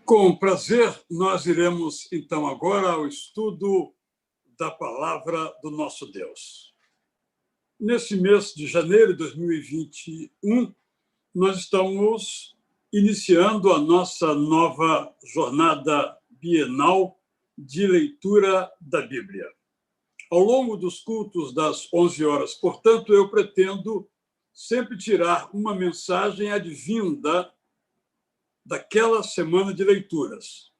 Com prazer, nós iremos, então, agora ao estudo da palavra do nosso Deus. Nesse mês de janeiro de 2021, nós estamos iniciando a nossa nova jornada bienal de leitura da Bíblia. Ao longo dos cultos das 11 horas, portanto, eu pretendo sempre tirar uma mensagem advinda daquela semana de leituras.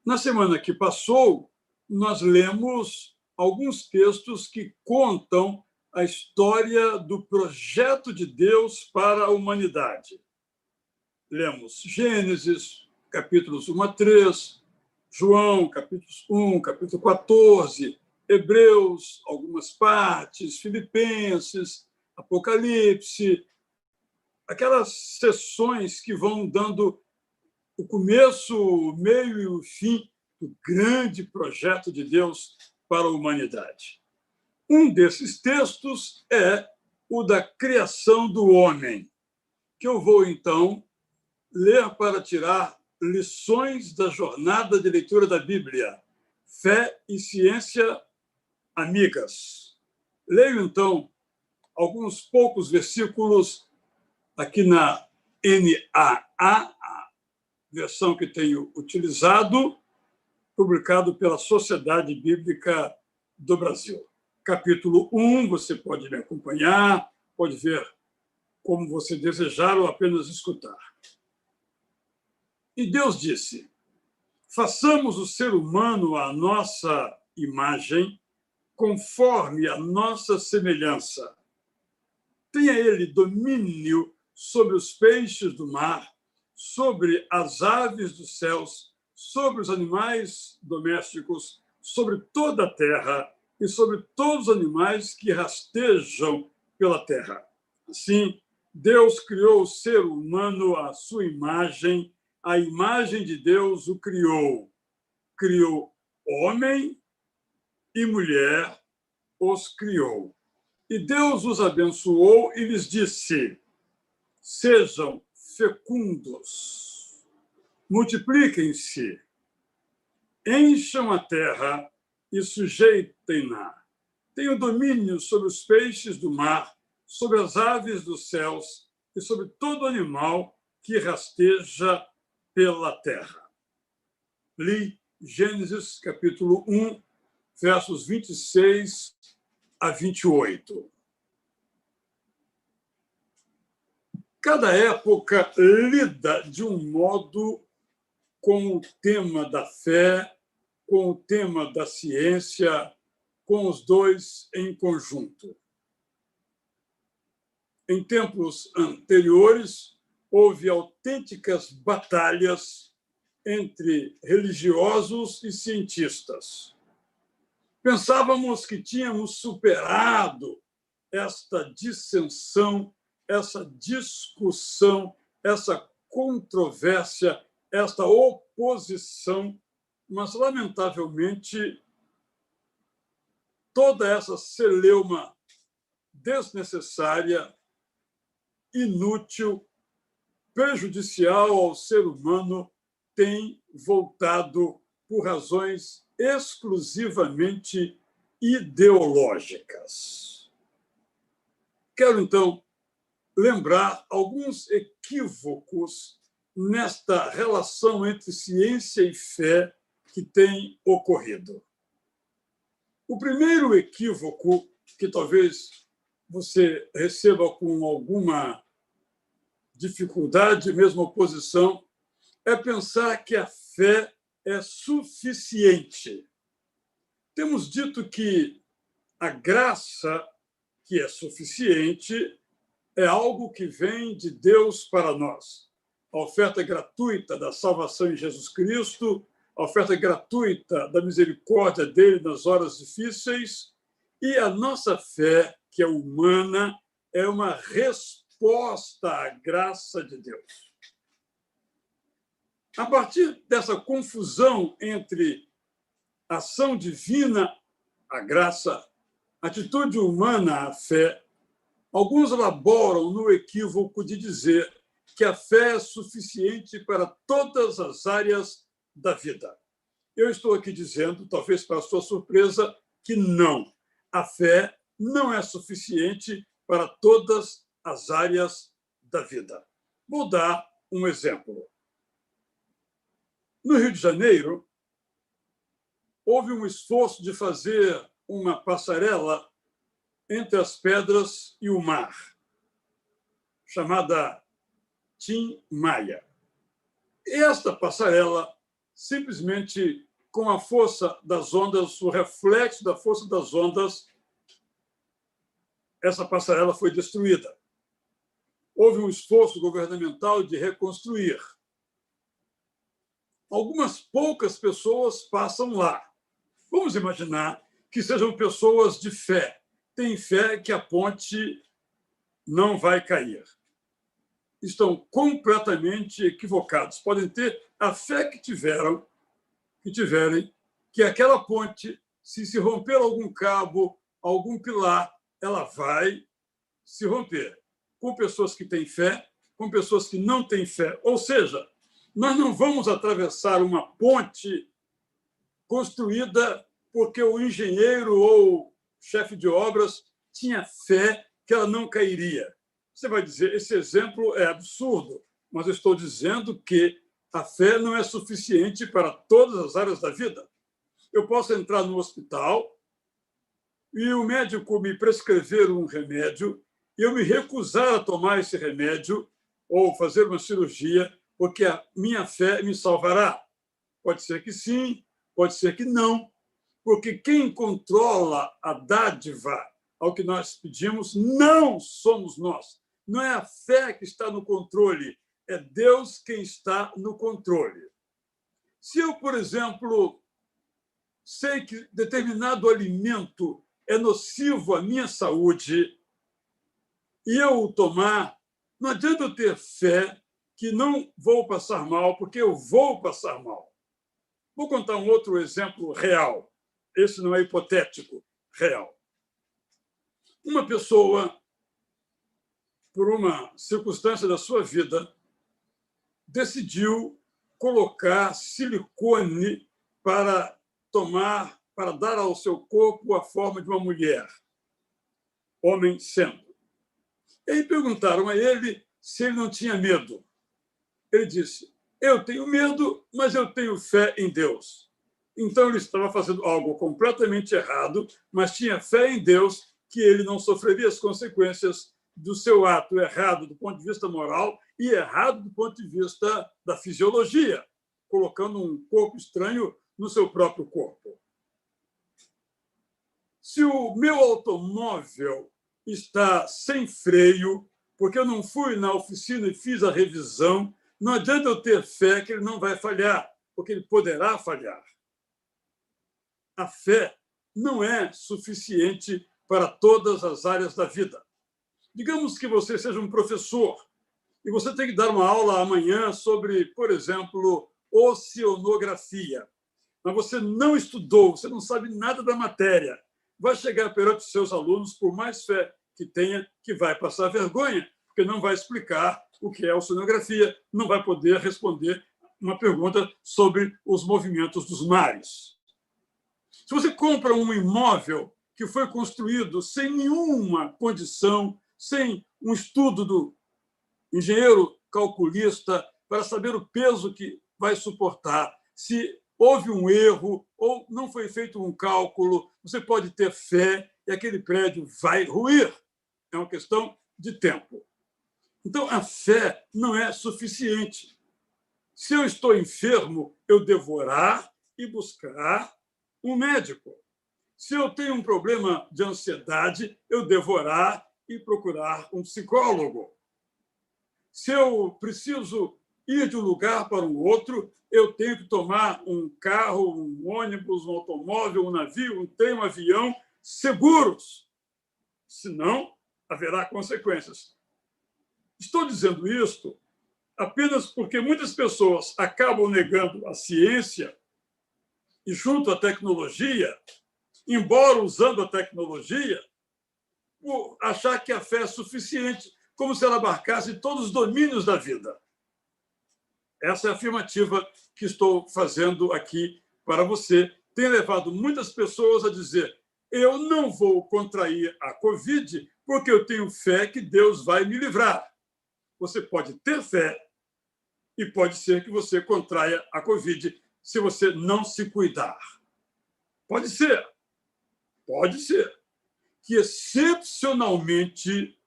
Na semana que passou, nós lemos alguns textos que contam a história do projeto de Deus para a humanidade. Lemos Gênesis, capítulos 1 a 3, João, capítulos 1, capítulo 14, Hebreus, algumas partes, Filipenses, Apocalipse, aquelas sessões que vão dando o começo, o meio e o fim do grande projeto de Deus para a humanidade. Um desses textos é o da criação do homem, que eu vou, então, ler para tirar lições da jornada de leitura da Bíblia, Fé e Ciência Amigas. Leio, então, alguns poucos versículos aqui na NAA, versão que tenho utilizado, publicado pela Sociedade Bíblica do Brasil. Capítulo 1, você pode me acompanhar, pode ver como você desejar ou apenas escutar. E Deus disse: façamos o ser humano à nossa imagem, conforme a nossa semelhança. Tenha ele domínio sobre os peixes do mar, sobre as aves dos céus, sobre os animais domésticos, sobre toda a terra e sobre todos os animais que rastejam pela terra. Assim, Deus criou o ser humano à sua imagem, a imagem de Deus o criou. Criou homem e mulher, os criou. E Deus os abençoou e lhes disse: sejam fecundos, multipliquem-se, encham a terra e sujeitem-na. Tenham domínio sobre os peixes do mar, sobre as aves dos céus e sobre todo animal que rasteja pela terra. Li Gênesis, capítulo 1, versos 26 a 28. Cada época lida de um modo com o tema da fé, com o tema da ciência, com os dois em conjunto. Em tempos anteriores, houve autênticas batalhas entre religiosos e cientistas. Pensávamos que tínhamos superado esta dissensão, essa discussão, essa controvérsia, esta oposição, mas, lamentavelmente, toda essa celeuma desnecessária, inútil, prejudicial ao ser humano tem voltado por razões exclusivamente ideológicas. Quero, então, lembrar alguns equívocos nesta relação entre ciência e fé que tem ocorrido. O primeiro equívoco, que talvez você receba com alguma dificuldade, mesmo oposição, é pensar que a fé é suficiente. Temos dito que a graça, que é suficiente, é algo que vem de Deus para nós. A oferta gratuita da salvação em Jesus Cristo, a oferta gratuita da misericórdia dele nas horas difíceis, e a nossa fé, que é humana, é uma resposta à graça de Deus. A partir dessa confusão entre ação divina, a graça, atitude humana, a fé, alguns elaboram no equívoco de dizer que a fé é suficiente para todas as áreas da vida. Eu estou aqui dizendo, talvez para a sua surpresa, que não. A fé não é suficiente para todas as áreas da vida. Vou dar um exemplo. No Rio de Janeiro, houve um esforço de fazer uma passarela entre as pedras e o mar, chamada Tim Maia. E esta passarela, simplesmente com a força das ondas, o reflexo da força das ondas, essa passarela foi destruída. Houve um esforço governamental de reconstruir. Algumas poucas pessoas passam lá. Vamos imaginar que sejam pessoas de fé. Têm fé que a ponte não vai cair. Estão completamente equivocados. Podem ter a fé que tiverem, que aquela ponte, se romper algum cabo, algum pilar, ela vai se romper. Com pessoas que têm fé, com pessoas que não têm fé. Ou seja, nós não vamos atravessar uma ponte construída porque o engenheiro ou chefe de obras tinha fé que ela não cairia. Você vai dizer, esse exemplo é absurdo, mas eu estou dizendo que a fé não é suficiente para todas as áreas da vida. Eu posso entrar no hospital e o médico me prescrever um remédio e eu me recusar a tomar esse remédio ou fazer uma cirurgia porque a minha fé me salvará. Pode ser que sim, pode ser que não, porque quem controla a dádiva ao que nós pedimos não somos nós. Não é a fé que está no controle, é Deus quem está no controle. Se eu, por exemplo, sei que determinado alimento é nocivo à minha saúde e eu o tomar, não adianta eu ter fé que não vou passar mal, porque eu vou passar mal. Vou contar um outro exemplo real. Esse não é hipotético, real. Uma pessoa, por uma circunstância da sua vida, decidiu colocar silicone para dar ao seu corpo a forma de uma mulher, homem sendo. E aí perguntaram a ele se ele não tinha medo. Ele disse, eu tenho medo, mas eu tenho fé em Deus. Então ele estava fazendo algo completamente errado, mas tinha fé em Deus que ele não sofreria as consequências do seu ato errado do ponto de vista moral e errado do ponto de vista da fisiologia, colocando um corpo estranho no seu próprio corpo. Se o meu automóvel está sem freio, porque eu não fui na oficina e fiz a revisão, não adianta eu ter fé que ele não vai falhar, porque ele poderá falhar. A fé não é suficiente para todas as áreas da vida. Digamos que você seja um professor e você tem que dar uma aula amanhã sobre, por exemplo, oceanografia. Mas você não estudou, você não sabe nada da matéria. Vai chegar perante os seus alunos, por mais fé que tenha, que vai passar vergonha, porque não vai explicar o que é oceanografia, não vai poder responder uma pergunta sobre os movimentos dos mares. Se você compra um imóvel que foi construído sem nenhuma condição, sem um estudo do engenheiro calculista para saber o peso que vai suportar, se houve um erro ou não foi feito um cálculo, você pode ter fé e aquele prédio vai ruir. É uma questão de tempo. Então, a fé não é suficiente. Se eu estou enfermo, eu devo orar e buscar um médico. Se eu tenho um problema de ansiedade, eu devo orar e procurar um psicólogo. Se eu preciso ir de um lugar para um outro, eu tenho que tomar um carro, um ônibus, um automóvel, um navio, um trem, um avião, seguros. Senão, haverá consequências. Estou dizendo isto apenas porque muitas pessoas acabam negando a ciência e, junto à tecnologia, embora usando a tecnologia, por achar que a fé é suficiente, como se ela abarcasse todos os domínios da vida. Essa é a afirmativa que estou fazendo aqui para você. Tem levado muitas pessoas a dizer: eu não vou contrair a Covid porque eu tenho fé que Deus vai me livrar. Você pode ter fé e pode ser que você contraia a Covid se você não se cuidar. Pode ser que, excepcionalmente,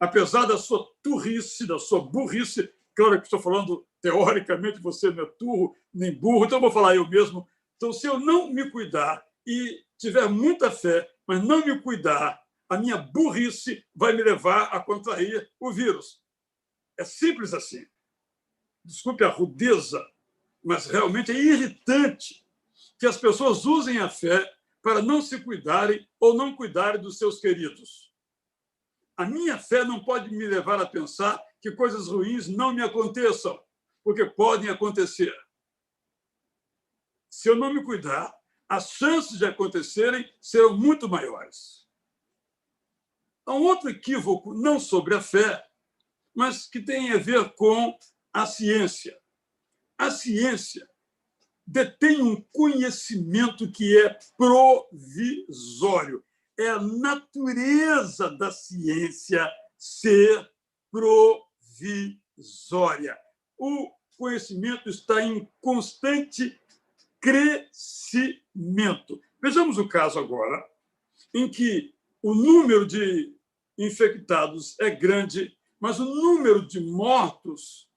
apesar da sua turrice, da sua burrice, claro que estou falando teoricamente, você não é turro nem burro, então eu vou falar eu mesmo. Então, se eu não me cuidar e tiver muita fé, mas não me cuidar, a minha burrice vai me levar a contrair o vírus. É simples assim. Desculpe a rudeza, mas realmente é irritante que as pessoas usem a fé para não se cuidarem ou não cuidarem dos seus queridos. A minha fé não pode me levar a pensar que coisas ruins não me aconteçam, porque podem acontecer. Se eu não me cuidar, as chances de acontecerem serão muito maiores. Há um outro equívoco, não sobre a fé, mas que tem a ver com a ciência. A ciência detém um conhecimento que é provisório. É a natureza da ciência ser provisória. O conhecimento está em constante crescimento. Vejamos o caso agora, em que o número de infectados é grande, mas o número de mortos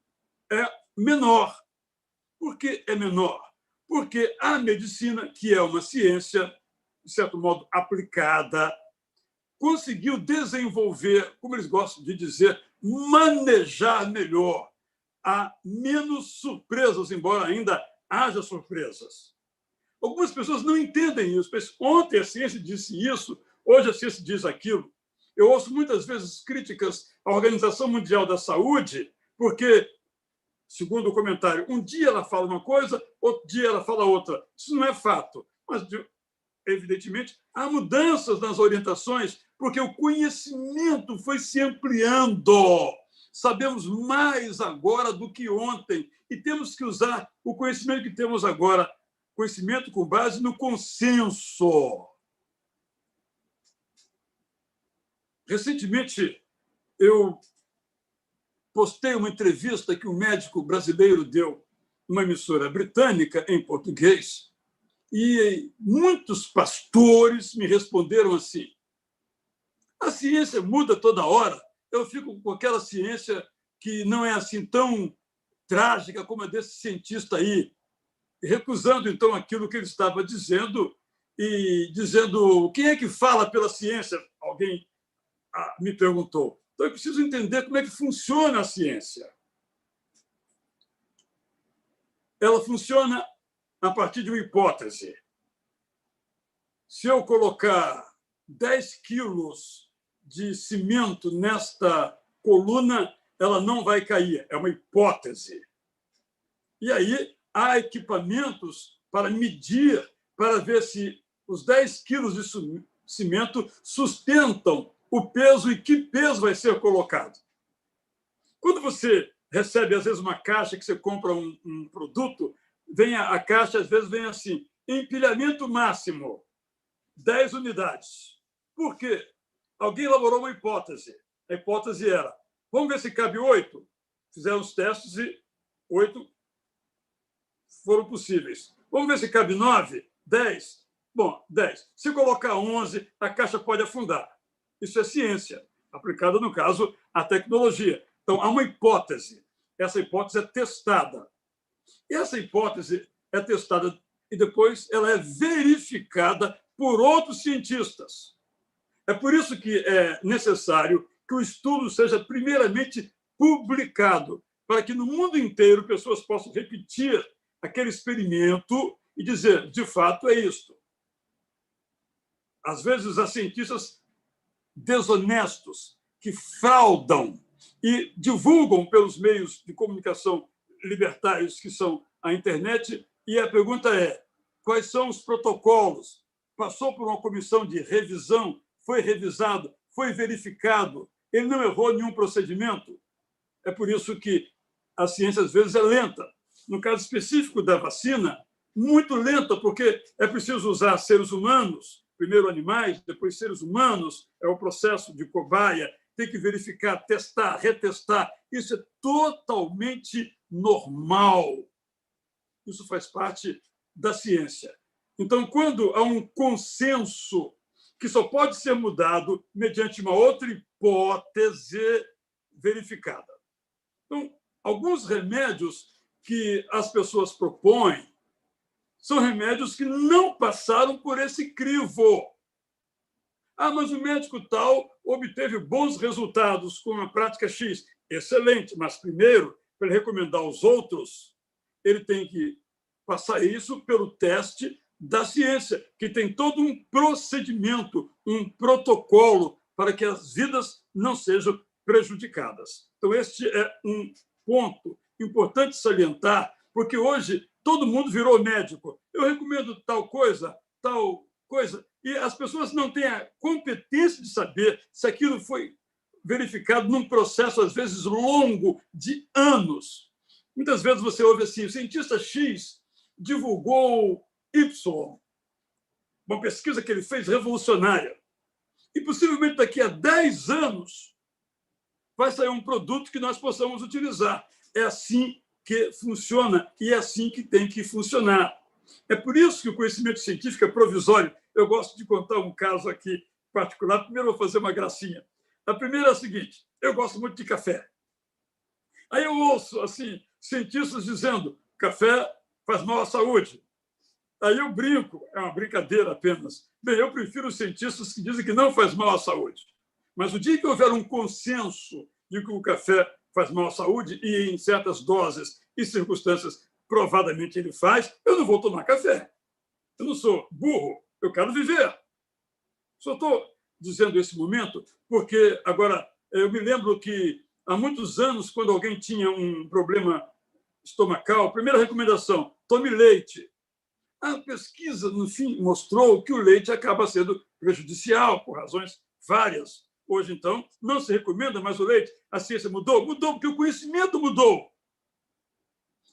é menor. Por que é menor? Porque a medicina, que é uma ciência, de certo modo, aplicada, conseguiu desenvolver, como eles gostam de dizer, manejar melhor. Há menos surpresas, embora ainda haja surpresas. Algumas pessoas não entendem isso. Ontem a ciência disse isso, hoje a ciência diz aquilo. Eu ouço muitas vezes críticas à Organização Mundial da Saúde, porque, segundo o comentário, um dia ela fala uma coisa, outro dia ela fala outra. Isso não é fato. Mas, evidentemente, há mudanças nas orientações, porque o conhecimento foi se ampliando. Sabemos mais agora do que ontem e temos que usar o conhecimento que temos agora, conhecimento com base no consenso. Recentemente, eu postei uma entrevista que um médico brasileiro deu numa emissora britânica em português e muitos pastores me responderam assim: a ciência muda toda hora. Eu fico com aquela ciência que não é assim tão trágica como a desse cientista aí, recusando, então, aquilo que ele estava dizendo e dizendo: quem é que fala pela ciência? Alguém me perguntou. Então, eu preciso entender como é que funciona a ciência. Ela funciona a partir de uma hipótese. Se eu colocar 10 quilos de cimento nesta coluna, ela não vai cair. É uma hipótese. E aí há equipamentos para medir, para ver se os 10 quilos de cimento sustentam o peso e que peso vai ser colocado. Quando você recebe, às vezes, uma caixa que você compra um produto, vem a caixa, às vezes, vem assim: empilhamento máximo, 10 unidades. Por quê? Alguém elaborou uma hipótese. A hipótese era: vamos ver se cabe 8. Fizeram os testes e 8 foram possíveis. Vamos ver se cabe 9, 10. Bom, 10. Se colocar 11, a caixa pode afundar. Isso é ciência, aplicada, no caso, à tecnologia. Então, há uma hipótese. Essa hipótese é testada. E essa hipótese é testada e depois ela é verificada por outros cientistas. É por isso que é necessário que o estudo seja primeiramente publicado, para que no mundo inteiro pessoas possam repetir aquele experimento e dizer: de fato, é isto. Às vezes, há cientistas desonestos que fraudam e divulgam pelos meios de comunicação libertários, que são a internet, e a pergunta é: quais são os protocolos? Passou por uma comissão de revisão, foi revisado, foi verificado, ele não errou nenhum procedimento? É por isso que a ciência, às vezes, é lenta. no caso específico da vacina, muito lenta, porque é preciso usar seres humanos, primeiro animais, depois seres humanos, é o processo de cobaia, tem que verificar, testar, retestar. Isso é totalmente normal. Isso faz parte da ciência. Então, quando há um consenso que só pode ser mudado mediante uma outra hipótese verificada. Então, alguns remédios que as pessoas propõem são remédios que não passaram por esse crivo. Ah, mas o médico tal obteve bons resultados com a prática X. Excelente, mas primeiro, para ele recomendar aos outros, ele tem que passar isso pelo teste da ciência, que tem todo um procedimento, um protocolo para que as vidas não sejam prejudicadas. Então, este é um ponto importante salientar, porque hoje todo mundo virou médico. Eu recomendo tal coisa, e as pessoas não têm a competência de saber se aquilo foi verificado num processo, às vezes, longo, de anos. Muitas vezes você ouve assim, o cientista X divulgou Y, uma pesquisa que ele fez revolucionária, e possivelmente daqui a 10 anos vai sair um produto que nós possamos utilizar. É assim que funciona e é assim que tem que funcionar. É por isso que o conhecimento científico é provisório. Eu gosto de contar um caso aqui particular. Primeiro, eu vou fazer uma gracinha. A primeira é a seguinte: eu gosto muito de café. Aí eu ouço assim, cientistas dizendo café faz mal à saúde. Aí eu brinco, é uma brincadeira apenas. Bem, eu prefiro os cientistas que dizem que não faz mal à saúde. Mas o dia que houver um consenso de que o café faz mal à saúde, e em certas doses e circunstâncias provadamente ele faz, eu não vou tomar café. Eu não sou burro, eu quero viver. Só estou dizendo esse momento porque, agora, eu me lembro que há muitos anos, quando alguém tinha um problema estomacal, a primeira recomendação, tome leite. A pesquisa, no fim, mostrou que o leite acaba sendo prejudicial por razões várias. Hoje, então, não se recomenda mais o leite. A ciência mudou? Mudou porque o conhecimento mudou.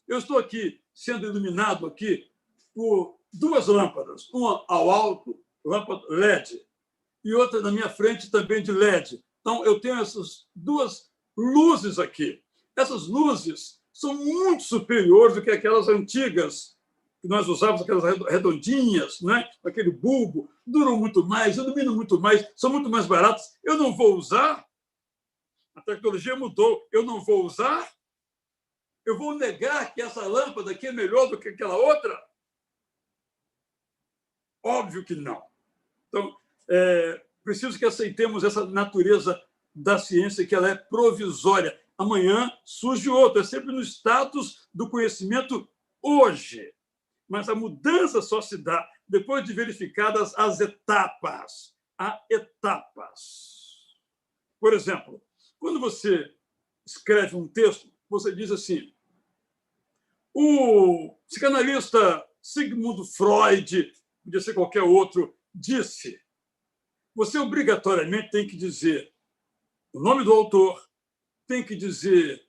Eu estou aqui sendo iluminado aqui por duas lâmpadas, uma ao alto, lâmpada LED, e outra na minha frente também de LED. Então, eu tenho essas duas luzes aqui. Essas luzes são muito superiores do que aquelas antigas que nós usávamos, aquelas redondinhas, né? Aquele bulbo, duram muito mais, iluminam muito mais, são muito mais baratas. Eu não vou usar? A tecnologia mudou. Eu não vou usar? Eu vou negar que essa lâmpada aqui é melhor do que aquela outra? Óbvio que não. Então, preciso que aceitemos essa natureza da ciência, que ela é provisória. Amanhã surge outra, é sempre no status do conhecimento hoje. Mas a mudança só se dá depois de verificadas as etapas. Há etapas. Por exemplo, quando você escreve um texto, você diz assim: o psicanalista Sigmund Freud, podia ser qualquer outro, disse. Você obrigatoriamente tem que dizer o nome do autor, tem que dizer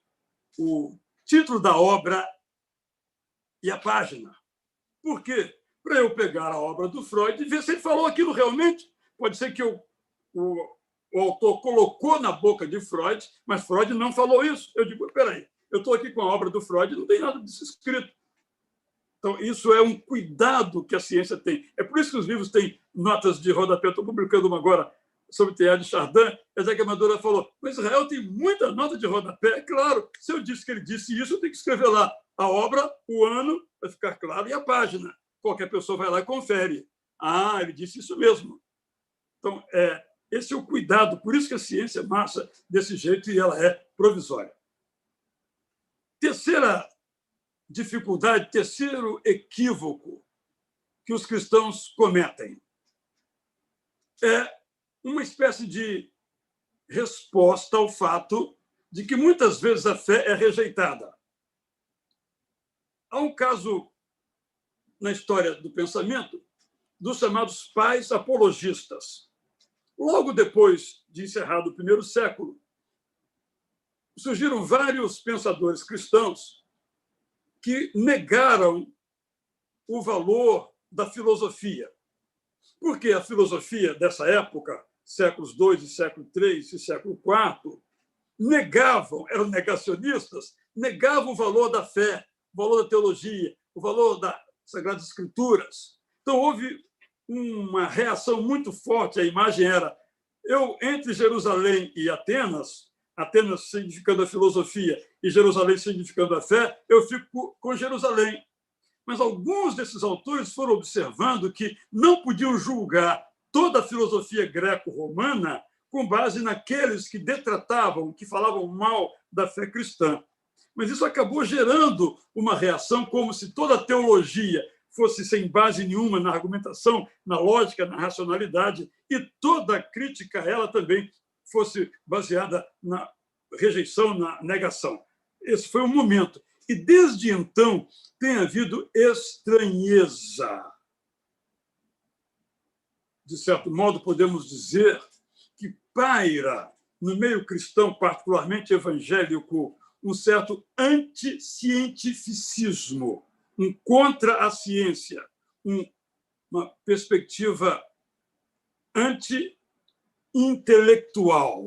o título da obra e a página. Por quê? Para eu pegar a obra do Freud e ver se ele falou aquilo realmente. Pode ser que o autor colocou na boca de Freud, mas Freud não falou isso. Eu digo, peraí, eu estou aqui com a obra do Freud, não tem nada disso escrito. Então, isso é um cuidado que a ciência tem. É por isso que os livros têm notas de rodapé. Estou publicando uma agora sobre Teilhard de Chardin. A Zeca Amadora falou, mas Israel tem muita nota de rodapé. É claro, se eu disse que ele disse isso, eu tenho que escrever lá a obra, o ano, vai ficar claro, e a página. Qualquer pessoa vai lá e confere. Ah, ele disse isso mesmo. Então, esse é o cuidado. Por isso que a ciência marcha desse jeito e ela é provisória. Terceira dificuldade, terceiro equívoco que os cristãos cometem é uma espécie de resposta ao fato de que muitas vezes a fé é rejeitada. Há um caso na história do pensamento dos chamados pais apologistas. Logo depois de encerrado o primeiro século, surgiram vários pensadores cristãos que negaram o valor da filosofia. Porque a filosofia dessa época, séculos II, e século III e século IV, eram negacionistas, negavam o valor da fé, o valor da teologia, o valor das Sagradas Escrituras. Então, houve uma reação muito forte. A imagem era eu entre Jerusalém e Atenas, Atenas significando a filosofia e Jerusalém significando a fé, eu fico com Jerusalém. Mas alguns desses autores foram observando que não podiam julgar toda a filosofia greco-romana com base naqueles que detratavam, que falavam mal da fé cristã. Mas isso acabou gerando uma reação como se toda a teologia fosse sem base nenhuma na argumentação, na lógica, na racionalidade, e toda a crítica a ela também fosse baseada na rejeição, na negação. Esse foi um momento. E, desde então, tem havido estranheza. De certo modo, podemos dizer que paira no meio cristão, particularmente evangélico, um certo anticientificismo, um contra a ciência, uma perspectiva anti-intelectual.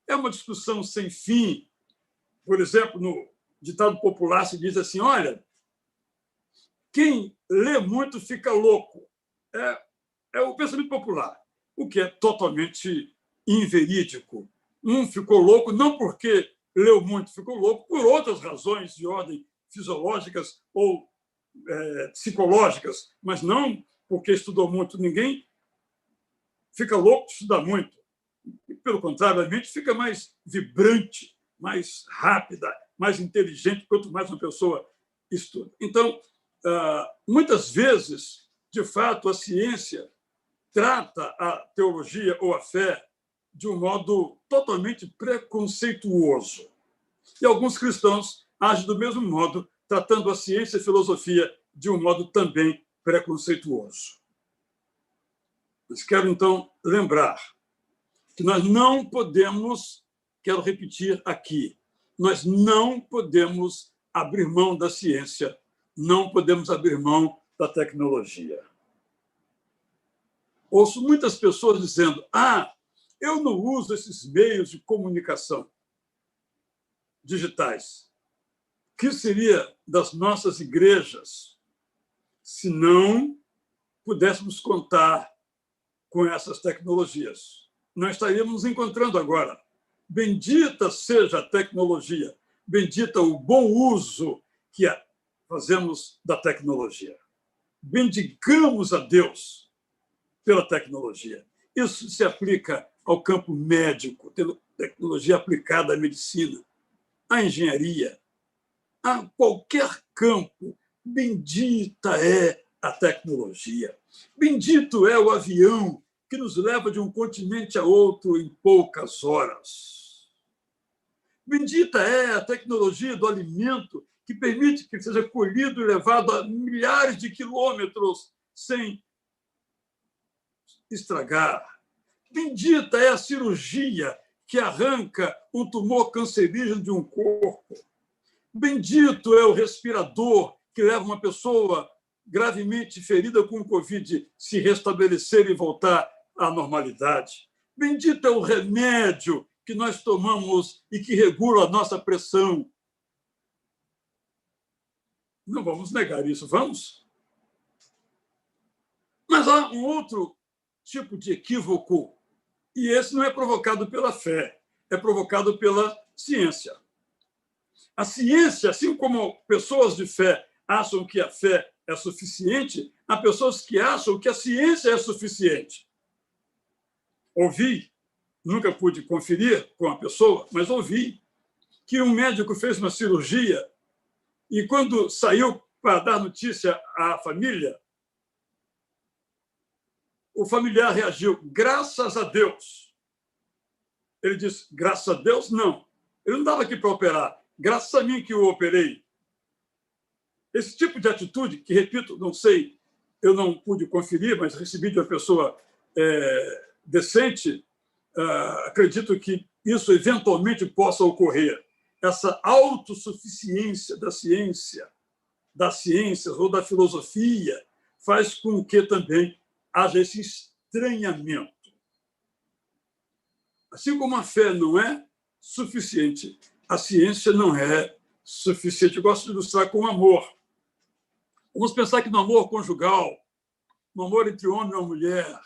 É uma discussão sem fim. Por exemplo, no ditado popular se diz assim, olha, quem lê muito fica louco. É o pensamento popular, o que é totalmente inverídico. Um ficou louco não porque leu muito, ficou louco por outras razões de ordem fisiológicas ou psicológicas, mas não porque estudou muito. Ninguém fica louco de estudar muito. Pelo contrário, a mente fica mais vibrante, mais rápida, mais inteligente, quanto mais uma pessoa estuda. Então, muitas vezes, de fato, a ciência trata a teologia ou a fé de um modo totalmente preconceituoso. E alguns cristãos agem do mesmo modo, tratando a ciência e a filosofia de um modo também preconceituoso. Mas quero, então, lembrar que nós não podemos, quero repetir aqui, nós não podemos abrir mão da ciência, não podemos abrir mão da tecnologia. Ouço muitas pessoas dizendo, eu não uso esses meios de comunicação digitais. O que seria das nossas igrejas se não pudéssemos contar com essas tecnologias? Nós estaríamos nos encontrando agora. Bendita seja a tecnologia, bendita o bom uso que fazemos da tecnologia. Bendigamos a Deus pela tecnologia. Isso se aplica ao campo médico, tecnologia aplicada à medicina, à engenharia, a qualquer campo. Bendita é a tecnologia. Bendito é o avião que nos leva de um continente a outro em poucas horas. Bendita é a tecnologia do alimento que permite que seja colhido e levado a milhares de quilômetros sem estragar. Bendita é a cirurgia que arranca um tumor cancerígeno de um corpo. Bendito é o respirador que leva uma pessoa gravemente ferida com o Covid se restabelecer e voltar à normalidade. Bendito é o remédio que nós tomamos e que regula a nossa pressão. Não vamos negar isso, vamos? Mas há um outro tipo de equívoco, e esse não é provocado pela fé, é provocado pela ciência. A ciência, assim como pessoas de fé acham que a fé é suficiente, há pessoas que acham que a ciência é suficiente. Ouvi, nunca pude conferir com a pessoa, mas ouvi que um médico fez uma cirurgia e, quando saiu para dar notícia à família, o familiar reagiu, graças a Deus. Ele disse, graças a Deus, não. Ele não estava aqui para operar, graças a mim que o operei. Esse tipo de atitude, que, repito, não sei, eu não pude conferir, mas recebi de uma pessoa decente, acredito que isso eventualmente possa ocorrer. Essa autossuficiência da ciência das ciências ou da filosofia faz com que também haja esse estranhamento. Assim como a fé não é suficiente, a ciência não é suficiente. Eu gosto de ilustrar com o amor. Vamos pensar que no amor conjugal, no amor entre homem e mulher,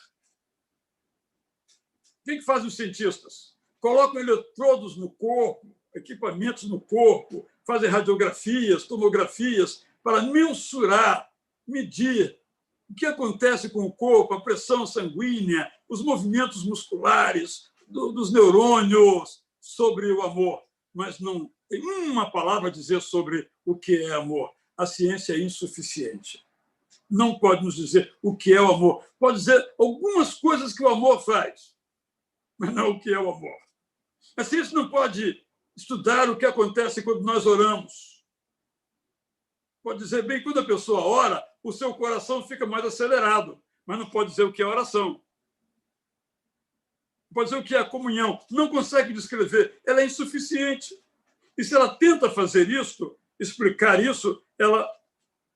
o que fazem os cientistas? Colocam eletrodos no corpo, equipamentos no corpo, fazem radiografias, tomografias, para mensurar, medir o que acontece com o corpo, a pressão sanguínea, os movimentos musculares dos neurônios sobre o amor. Mas não tem uma palavra a dizer sobre o que é amor. A ciência é insuficiente. Não pode nos dizer o que é o amor. Pode dizer algumas coisas que o amor faz, mas não o que é o amor. A ciência não pode estudar o que acontece quando nós oramos. Pode dizer, bem, quando a pessoa ora, o seu coração fica mais acelerado, mas não pode dizer o que é oração. Pode dizer o que é a comunhão. Não consegue descrever. Ela é insuficiente. E se ela tenta fazer isso, explicar isso, ela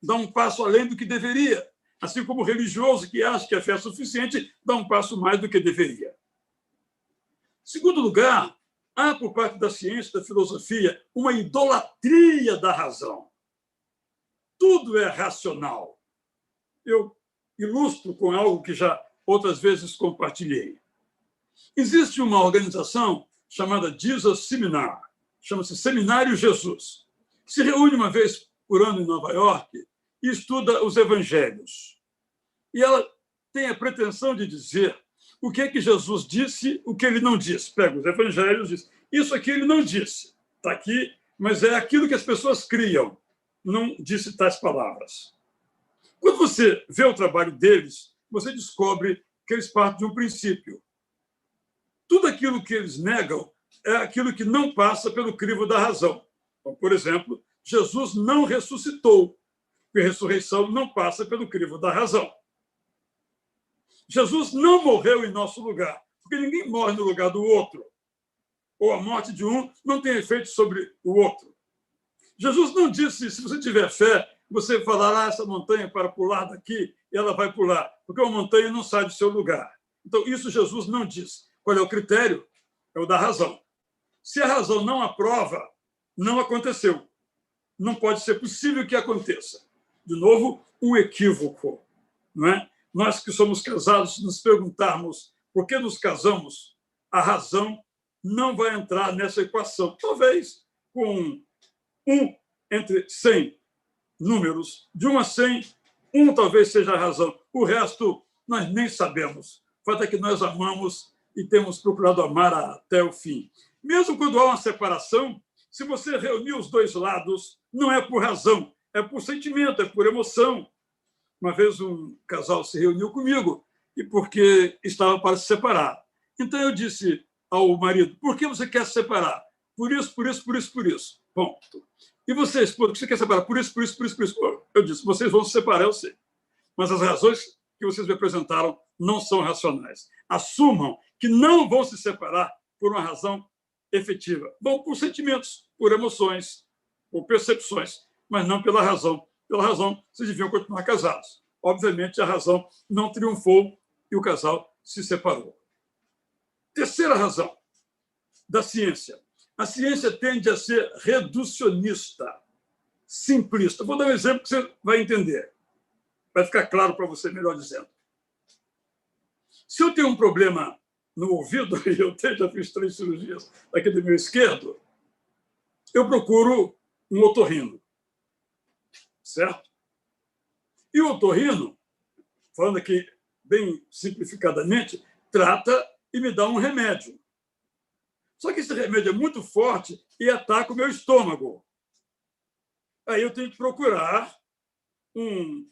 dá um passo além do que deveria. Assim como o religioso que acha que a fé é suficiente, dá um passo mais do que deveria. Em segundo lugar, há por parte da ciência, da filosofia, uma idolatria da razão. Tudo é racional. Eu ilustro com algo que já outras vezes compartilhei. Existe uma organização chamada Jesus Seminar, chama-se Seminário Jesus. Se reúne uma vez por ano em Nova York e estuda os evangelhos. E ela tem a pretensão de dizer o que é que Jesus disse, o que ele não disse. Pega os evangelhos e diz, isso aqui ele não disse, está aqui, mas é aquilo que as pessoas criam. Não disse tais palavras. Quando você vê o trabalho deles, você descobre que eles partem de um princípio. Tudo aquilo que eles negam é aquilo que não passa pelo crivo da razão. Então, por exemplo, Jesus não ressuscitou, porque a ressurreição não passa pelo crivo da razão. Jesus não morreu em nosso lugar, porque ninguém morre no lugar do outro. Ou a morte de um não tem efeito sobre o outro. Jesus não disse, se você tiver fé, você falará essa montanha para pular daqui, e ela vai pular, porque uma montanha não sai do seu lugar. Então, isso Jesus não disse. Qual é o critério? É o da razão. Se a razão não aprova, não aconteceu. Não pode ser possível que aconteça. De novo, um equívoco. Não é? Nós que somos casados, nos perguntarmos por que nos casamos, a razão não vai entrar nessa equação. Talvez com 1 entre 100 números, de 1 a 100, 1 talvez seja a razão. O resto nós nem sabemos. O fato é que nós amamos e temos procurado amar até o fim. Mesmo quando há uma separação, se você reunir os dois lados, não é por razão, é por sentimento, é por emoção. Uma vez um casal se reuniu comigo e porque estava para se separar. Então eu disse ao marido, por que você quer se separar? Por isso, por isso, por isso, por isso. Ponto. E você, esposa, por que você quer separar? Por isso, por isso, por isso, por isso. Eu disse, vocês vão se separar, eu sei. Mas as razões que vocês me apresentaram não são racionais. Assumam que não vão se separar por uma razão efetiva. Vão por sentimentos, por emoções, por percepções, mas não pela razão. Pela razão, vocês deviam continuar casados. Obviamente, a razão não triunfou e o casal se separou. Terceira razão da ciência. A ciência tende a ser reducionista, simplista. Vou dar um exemplo que você vai entender. Vai ficar claro para você, melhor dizendo. Se eu tenho um problema no ouvido, e eu já fiz 3 cirurgias aqui do meu esquerdo, eu procuro um otorrino. Certo? E o otorrino, falando aqui bem simplificadamente, trata e me dá um remédio. Só que esse remédio é muito forte e ataca o meu estômago. Aí eu tenho que procurar um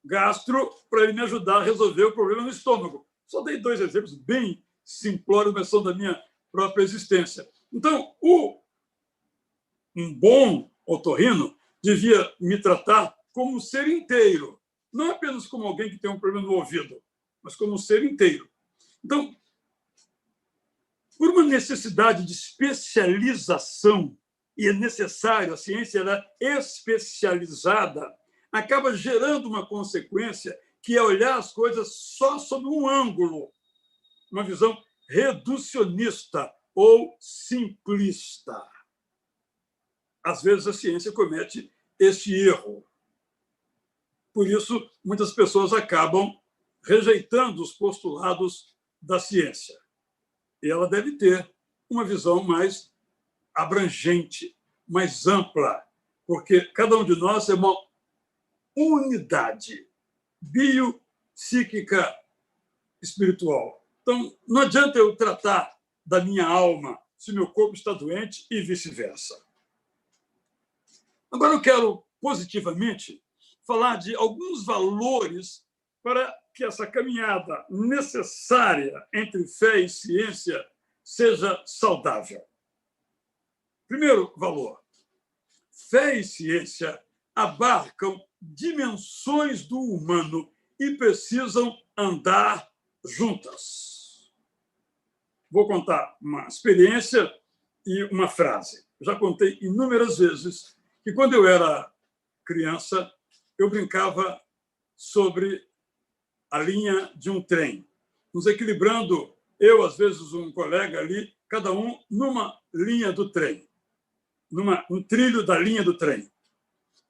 gastro para ele me ajudar a resolver o problema no estômago. Só dei 2 exemplos bem simplórios, mas são da minha própria existência. Então, um bom otorrino devia me tratar como um ser inteiro, não apenas como alguém que tem um problema no ouvido, mas como um ser inteiro. Então, por uma necessidade de especialização e é necessário, a ciência ela é especializada, acaba gerando uma consequência que é olhar as coisas só sob um ângulo, uma visão reducionista ou simplista. Às vezes a ciência comete este erro. Por isso, muitas pessoas acabam rejeitando os postulados da ciência. E ela deve ter uma visão mais abrangente, mais ampla, porque cada um de nós é uma unidade biopsíquica espiritual. Então, não adianta eu tratar da minha alma se meu corpo está doente e vice-versa. Agora eu quero, positivamente, falar de alguns valores para que essa caminhada necessária entre fé e ciência seja saudável. Primeiro valor: fé e ciência abarcam dimensões do humano e precisam andar juntas. Vou contar uma experiência e uma frase. Já contei inúmeras vezes que, quando eu era criança, eu brincava sobre a linha de um trem, nos equilibrando, eu, às vezes, um colega ali, cada um numa linha do trem, um trilho da linha do trem.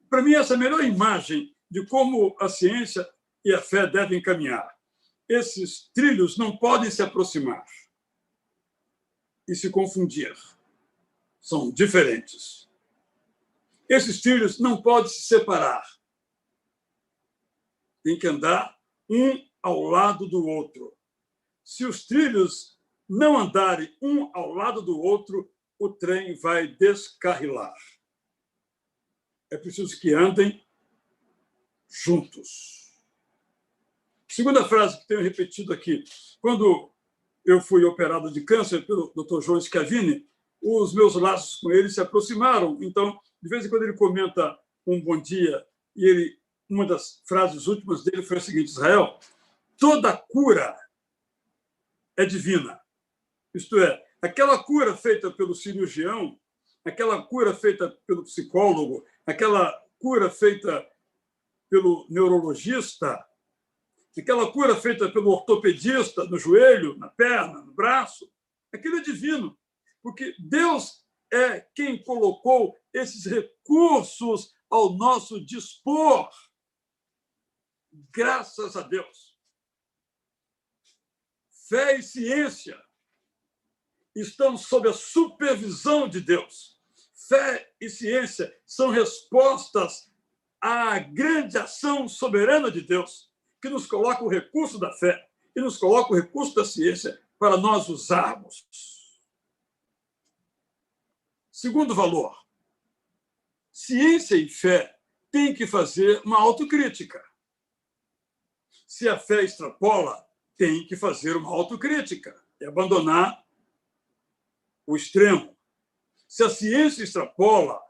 Para mim, essa é a melhor imagem de como a ciência e a fé devem caminhar. Esses trilhos não podem se aproximar e se confundir. São diferentes. Esses trilhos não podem se separar. Tem que andar um ao lado do outro. Se os trilhos não andarem um ao lado do outro, o trem vai descarrilar. É preciso que andem juntos. Segunda frase que tenho repetido aqui. Quando eu fui operado de câncer pelo Dr. João Schiavini, os meus laços com ele se aproximaram. Então, de vez em quando ele comenta um bom dia, e uma das frases últimas dele foi a seguinte: Israel, toda cura é divina. Isto é, aquela cura feita pelo cirurgião, aquela cura feita pelo psicólogo, aquela cura feita pelo neurologista, aquela cura feita pelo ortopedista no joelho, na perna, no braço, aquilo é divino, porque Deus é quem colocou esses recursos ao nosso dispor. Graças a Deus. Fé e ciência estão sob a supervisão de Deus. Fé e ciência são respostas à grande ação soberana de Deus, que nos coloca o recurso da fé e nos coloca o recurso da ciência para nós usarmos. Segundo valor: ciência e fé têm que fazer uma autocrítica. Se a fé extrapola, tem que fazer uma autocrítica e abandonar o extremo. Se a ciência extrapola,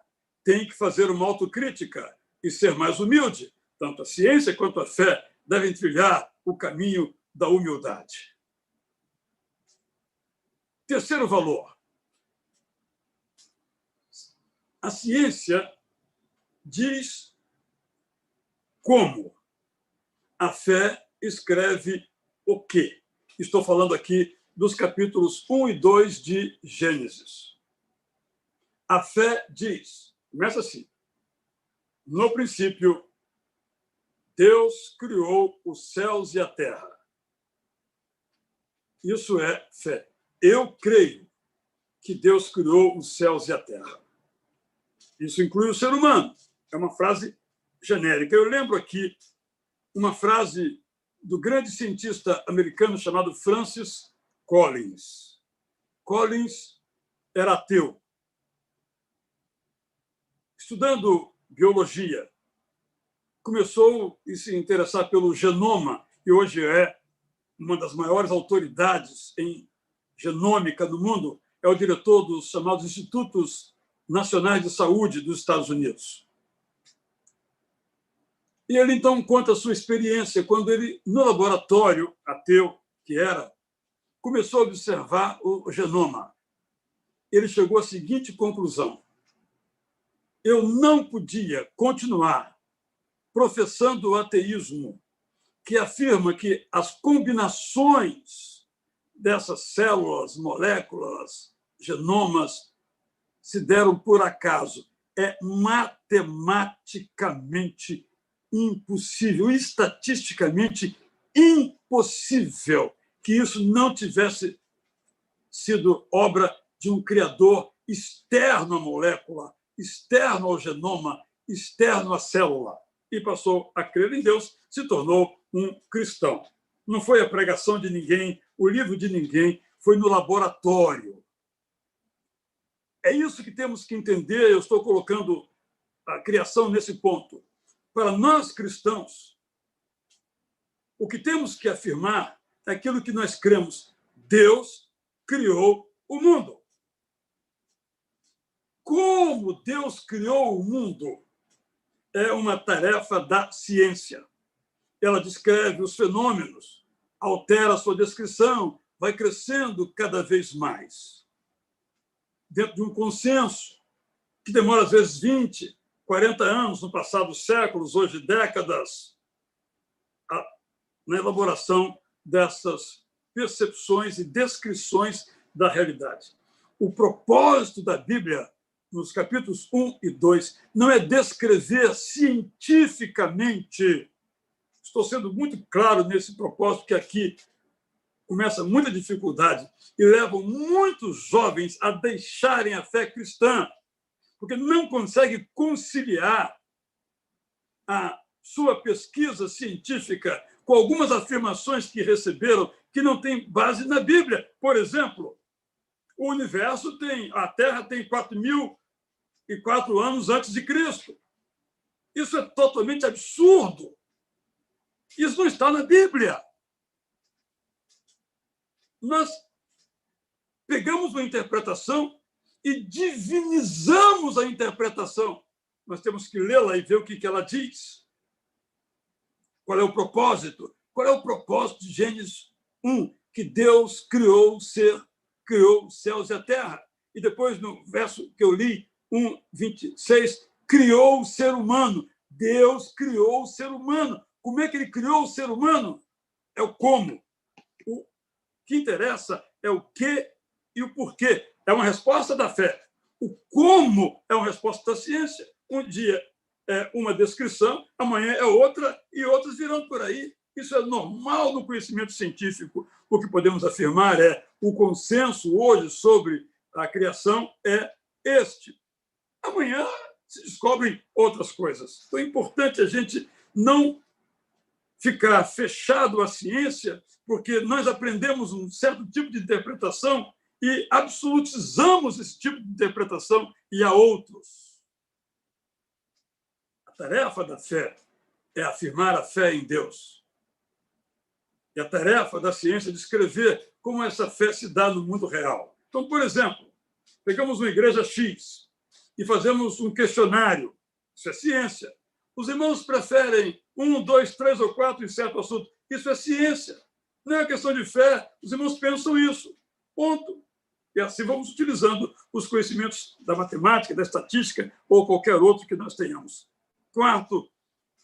tem que fazer uma autocrítica e ser mais humilde. Tanto a ciência quanto a fé devem trilhar o caminho da humildade. Terceiro valor: a ciência diz como, a fé escreve o quê. Estou falando aqui dos capítulos 1 e 2 de Gênesis. A fé diz, começa assim: no princípio, Deus criou os céus e a terra. Isso é fé. Eu creio que Deus criou os céus e a terra. Isso inclui o ser humano. É uma frase genérica. Eu lembro aqui uma frase do grande cientista americano chamado Francis Collins. Collins era ateu. Estudando biologia, começou a se interessar pelo genoma, e hoje é uma das maiores autoridades em genômica no mundo. É o diretor dos chamados Institutos Nacionais de Saúde dos Estados Unidos. E ele, então, conta a sua experiência quando ele, no laboratório, ateu que era, começou a observar o genoma. Ele chegou à seguinte conclusão: eu não podia continuar professando o ateísmo, que afirma que as combinações dessas células, moléculas, genomas, se deram por acaso. É matematicamente impossível, estatisticamente impossível que isso não tivesse sido obra de um criador externo à molécula, externo ao genoma, externo à célula. E passou a crer em Deus, se tornou um cristão. Não foi a pregação de ninguém, o livro de ninguém, foi no laboratório. É isso que temos que entender. Eu estou colocando a criação nesse ponto. Para nós cristãos, o que temos que afirmar é aquilo que nós cremos. Deus criou o mundo. Como Deus criou o mundo é uma tarefa da ciência. Ela descreve os fenômenos, altera a sua descrição, vai crescendo cada vez mais. Dentro de um consenso que demora, às vezes, 20, 40 anos, no passado séculos, hoje décadas, na elaboração dessas percepções e descrições da realidade. O propósito da Bíblia, nos capítulos 1 e 2, não é descrever cientificamente. Estou sendo muito claro nesse propósito, que aqui começa muita dificuldade e levam muitos jovens a deixarem a fé cristã, porque não conseguem conciliar a sua pesquisa científica com algumas afirmações que receberam que não têm base na Bíblia. Por exemplo, o universo a Terra tem 4.004 anos antes de Cristo. Isso é totalmente absurdo. Isso não está na Bíblia. Nós pegamos uma interpretação e divinizamos a interpretação. Nós temos que lê-la e ver o que ela diz. Qual é o propósito? Qual é o propósito de Gênesis 1? Que Deus criou os céus e a terra. E depois, no verso que eu li, 1:26, criou o ser humano. Deus criou o ser humano. Como é que ele criou o ser humano? É o como. O que interessa é o que e o porquê. É uma resposta da fé. O como é uma resposta da ciência. Um dia é uma descrição, amanhã é outra, e outras virão por aí. Isso é normal no conhecimento científico. O que podemos afirmar é o consenso hoje sobre a criação é este. Amanhã se descobrem outras coisas. Então é importante a gente não ficar fechado à ciência, porque nós aprendemos um certo tipo de interpretação e absolutizamos esse tipo de interpretação e há outros. A tarefa da fé é afirmar a fé em Deus. E a tarefa da ciência é descrever como essa fé se dá no mundo real. Então, por exemplo, pegamos uma igreja X e fazemos um questionário. Isso é ciência. Os irmãos preferem 1, 2, 3 ou 4 em certo assunto. Isso é ciência. Não é uma questão de fé. Os irmãos pensam isso. Ponto. E assim vamos utilizando os conhecimentos da matemática, da estatística ou qualquer outro que nós tenhamos. Quarto,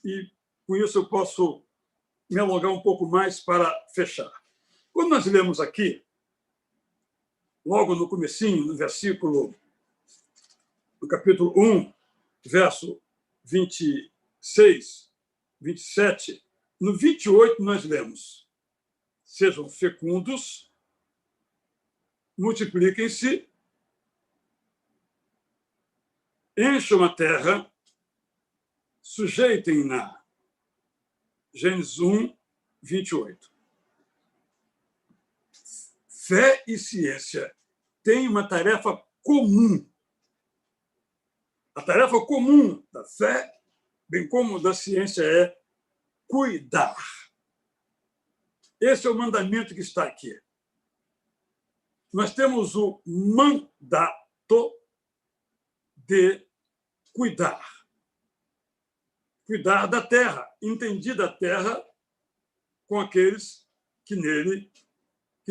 e com isso eu posso me alongar um pouco mais para fechar. Quando nós lemos aqui, logo no comecinho, no versículo do capítulo 1, verso 26, 27, no 28 nós lemos: sejam fecundos, multipliquem-se, encham a terra, sujeitem-na. Gênesis 1, 28. Fé e ciência têm uma tarefa comum. A tarefa comum da fé, bem como da ciência, é cuidar. Esse é o mandamento que está aqui. Nós temos o mandato de cuidar. Cuidar da terra, entendida a terra com aqueles que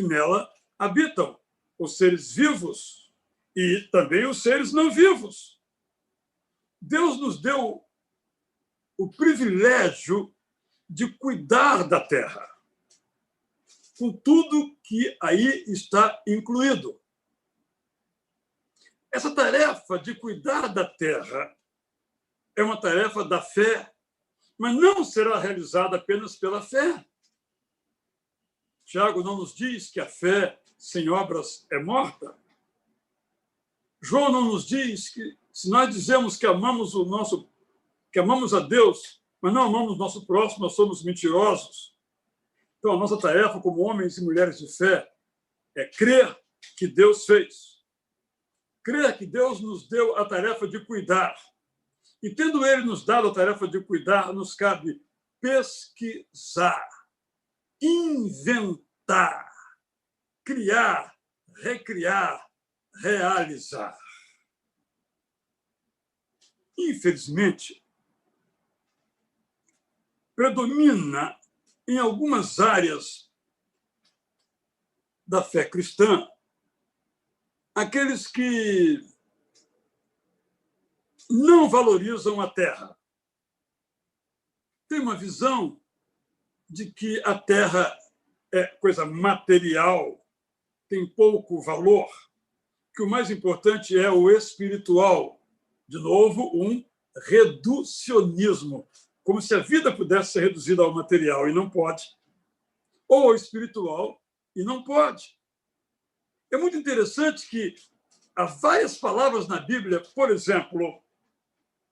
nela habitam, os seres vivos e também os seres não vivos. Deus nos deu o privilégio de cuidar da terra, com tudo que aí está incluído. Essa tarefa de cuidar da terra é uma tarefa da fé, mas não será realizada apenas pela fé. Tiago não nos diz que a fé sem obras é morta. João não nos diz que se nós dizemos que amamos a Deus, mas não amamos nosso próximo, nós somos mentirosos. Então, a nossa tarefa como homens e mulheres de fé é crer que Deus fez. Crer que Deus nos deu a tarefa de cuidar. E, tendo Ele nos dado a tarefa de cuidar, nos cabe pesquisar, inventar, criar, recriar, realizar. Infelizmente, predomina em algumas áreas da fé cristã aqueles que não valorizam a terra. Tem uma visão de que a terra é coisa material, tem pouco valor, que o mais importante é o espiritual. De novo, um reducionismo, como se a vida pudesse ser reduzida ao material, e não pode. Ou ao espiritual, e não pode. É muito interessante que há várias palavras na Bíblia, por exemplo,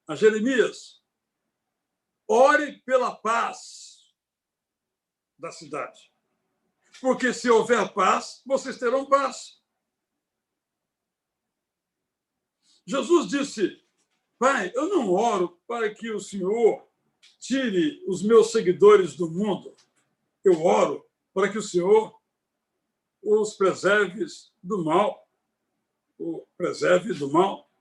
a Jeremias, ore pela paz da cidade, porque se houver paz, vocês terão paz. Jesus disse, Pai, eu não oro para que o Senhor tire os meus seguidores do mundo. Eu oro para que o Senhor os preserve do mal. O preserve do mal.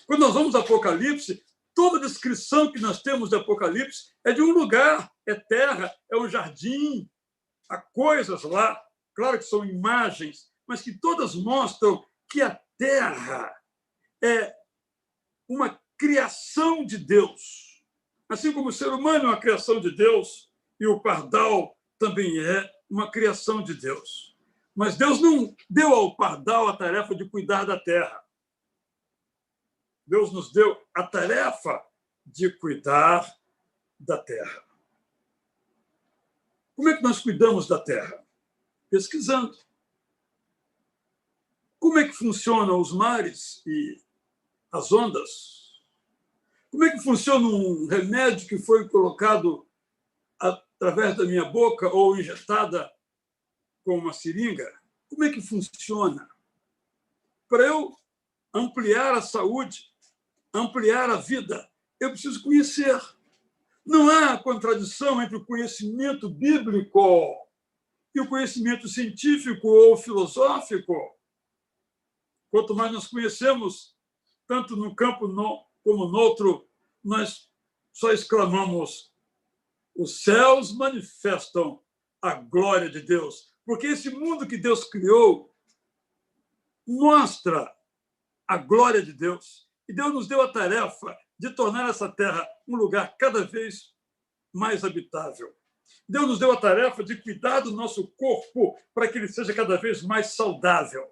Quando nós vamos ao Apocalipse, toda a descrição que nós temos de Apocalipse é de um lugar, é terra, é um jardim, há coisas lá, claro que são imagens, mas que todas mostram que a terra é uma criação de Deus. Assim como o ser humano é uma criação de Deus e o pardal também é uma criação de Deus. Mas Deus não deu ao pardal a tarefa de cuidar da terra. Deus nos deu a tarefa de cuidar da terra. Como é que nós cuidamos da terra? Pesquisando. Como é que funcionam os mares e as ondas? Como é que funciona um remédio que foi colocado através da minha boca ou injetada com uma seringa? Como é que funciona? Para eu ampliar a saúde, ampliar a vida, eu preciso conhecer. Não há contradição entre o conhecimento bíblico e o conhecimento científico ou filosófico. Quanto mais nós conhecemos, tanto no campo como no outro, nós só exclamamos: os céus manifestam a glória de Deus. Porque esse mundo que Deus criou mostra a glória de Deus. E Deus nos deu a tarefa de tornar essa terra um lugar cada vez mais habitável. Deus nos deu a tarefa de cuidar do nosso corpo para que ele seja cada vez mais saudável.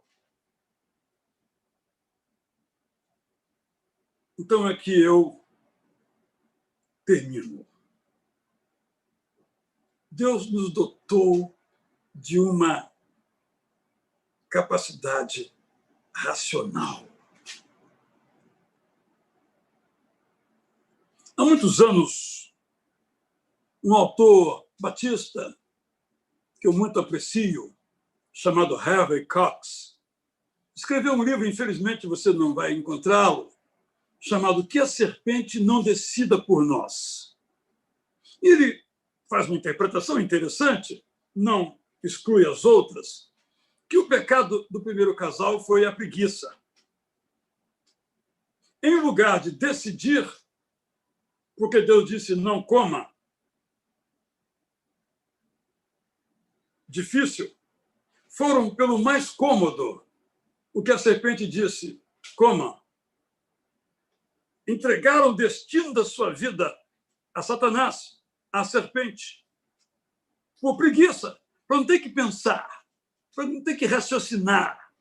Então, aqui eu termino. Deus nos dotou de uma capacidade racional. Há muitos anos, um autor batista, que eu muito aprecio, chamado Harvey Cox, escreveu um livro, infelizmente você não vai encontrá-lo, chamado Que a Serpente Não Decida por Nós. E ele faz uma interpretação interessante, não exclui as outras, que o pecado do primeiro casal foi a preguiça. Em lugar de decidir, porque Deus disse não coma, difícil, foram pelo mais cômodo, o que a serpente disse, coma. entregaram o destino da sua vida a Satanás, à serpente, por preguiça, para não ter que pensar, para não ter que raciocinar.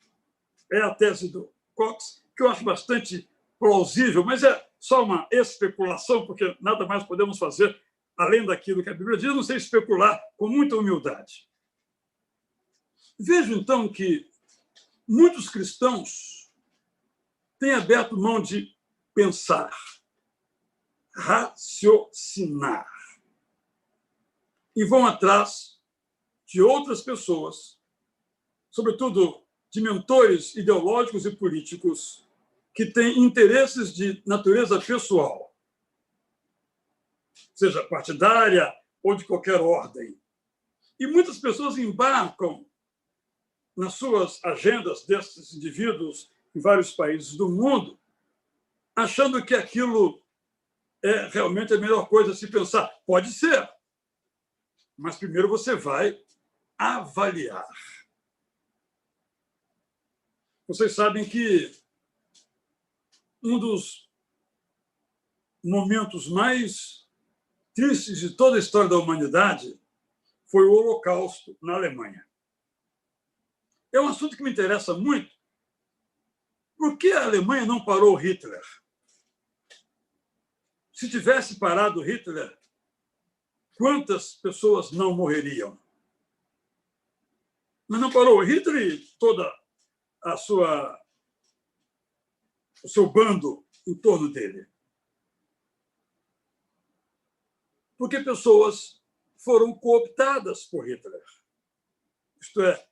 É a tese do Cox, que eu acho bastante plausível, mas é só uma especulação, porque nada mais podemos fazer além daquilo que a Bíblia diz, não sei especular com muita humildade. Vejo, então, que muitos cristãos têm aberto mão de pensar, raciocinar, e vão atrás de outras pessoas, sobretudo de mentores ideológicos e políticos, que têm interesses de natureza pessoal, seja partidária ou de qualquer ordem. E muitas pessoas embarcam nas suas agendas desses indivíduos em vários países do mundo, achando que aquilo é realmente a melhor coisa a se pensar. Pode ser, mas primeiro você vai avaliar. Vocês sabem que um dos momentos mais tristes de toda a história da humanidade foi o Holocausto na Alemanha. É um assunto que me interessa muito. Por que a Alemanha não parou Hitler? Se tivesse parado Hitler, quantas pessoas não morreriam? Mas não parou Hitler e toda o seu bando em torno dele. Porque pessoas foram cooptadas por Hitler. Isto é,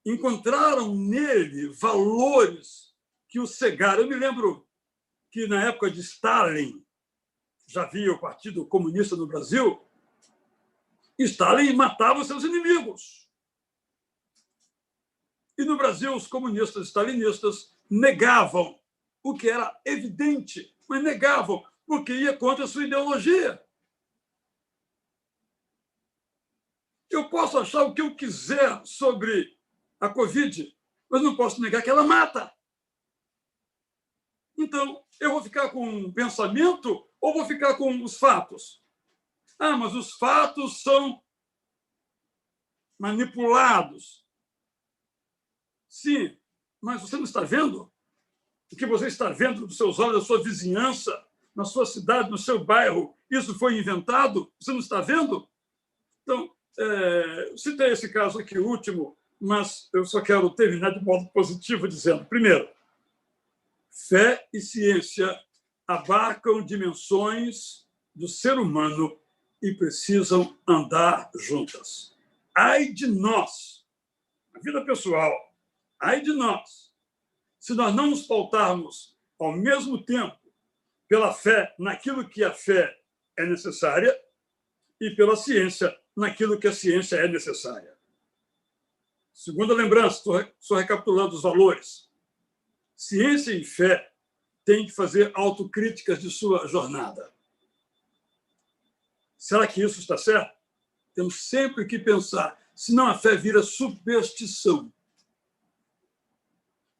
encontraram nele valores que o cegaram. Eu me lembro que, na época de Stalin, já havia o Partido Comunista no Brasil, Stalin matava seus inimigos. E no Brasil, os comunistas stalinistas negavam o que era evidente, mas negavam, porque ia contra a sua ideologia. Eu posso achar o que eu quiser sobre a Covid, mas não posso negar que ela mata. Então, eu vou ficar com um pensamento ou vou ficar com os fatos? Ah, mas os fatos são manipulados. Sim, mas você não está vendo? O que você está vendo dos seus olhos, da sua vizinhança, na sua cidade, no seu bairro, isso foi inventado? Você não está vendo? Então, citei esse caso aqui, o último, mas eu só quero terminar de modo positivo dizendo, primeiro, fé e ciência abarcam dimensões do ser humano e precisam andar juntas. Ai de nós, na vida pessoal, ai de nós, se nós não nos pautarmos ao mesmo tempo pela fé naquilo que a fé é necessária e pela ciência naquilo que a ciência é necessária. Segunda lembrança, estou recapitulando os valores. Ciência e fé têm que fazer autocríticas de sua jornada. Será que isso está certo? Temos sempre que pensar, senão a fé vira superstição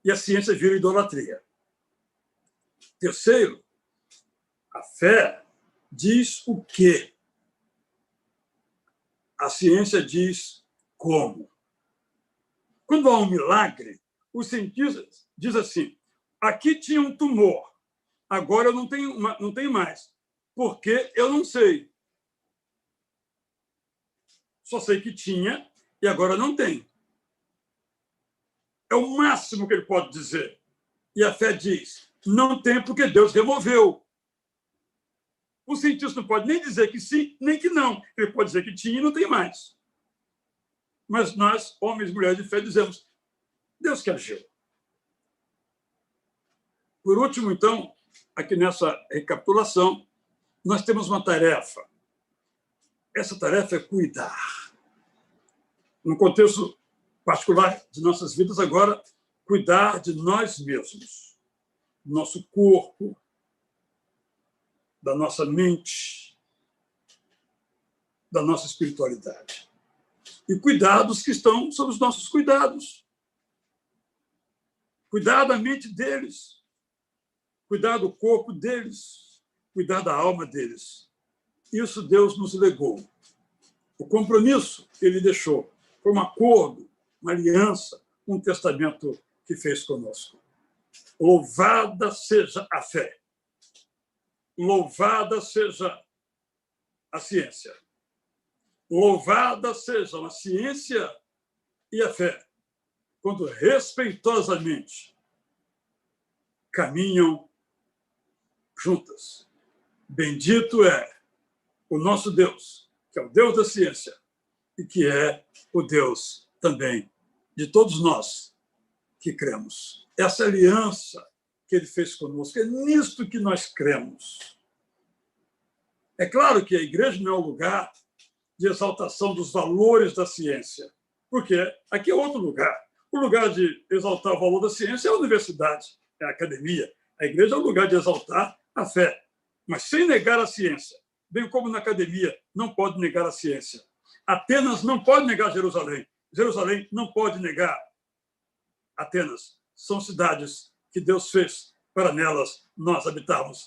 e a ciência vira idolatria. Terceiro, a fé diz o quê? A ciência diz como. Quando há um milagre, os cientistas dizem assim, aqui tinha um tumor, agora eu não tenho mais, porque eu não sei. Só sei que tinha e agora não tem. É o máximo que ele pode dizer. E a fé diz, não tem porque Deus removeu. O cientista não pode nem dizer que sim, nem que não. Ele pode dizer que tinha e não tem mais. Mas nós, homens e mulheres de fé, dizemos, Deus que agiu. Por último, então, aqui nessa recapitulação, nós temos uma tarefa. Essa tarefa é cuidar. No contexto particular de nossas vidas, agora, cuidar de nós mesmos, do nosso corpo, da nossa mente, da nossa espiritualidade. E cuidar dos que estão sob os nossos cuidados. Cuidar da mente deles. cuidar do corpo deles, cuidar da alma deles. Isso Deus nos legou. O compromisso que ele deixou foi um acordo, uma aliança, um testamento que fez conosco. Louvada seja a fé. Louvada seja a ciência. Louvada sejam a ciência e a fé, quando respeitosamente caminham juntas. Bendito é o nosso Deus, que é o Deus da ciência e que é o Deus também de todos nós que cremos. Essa aliança que ele fez conosco, é nisto que nós cremos. É claro que a igreja não é um lugar de exaltação dos valores da ciência, porque aqui é outro lugar. O lugar de exaltar o valor da ciência é a universidade, é a academia. A igreja é o lugar de exaltar a fé, mas sem negar a ciência. Bem como na academia, não pode negar a ciência. Atenas não pode negar Jerusalém. Jerusalém não pode negar Atenas. São cidades que Deus fez para nelas nós habitarmos.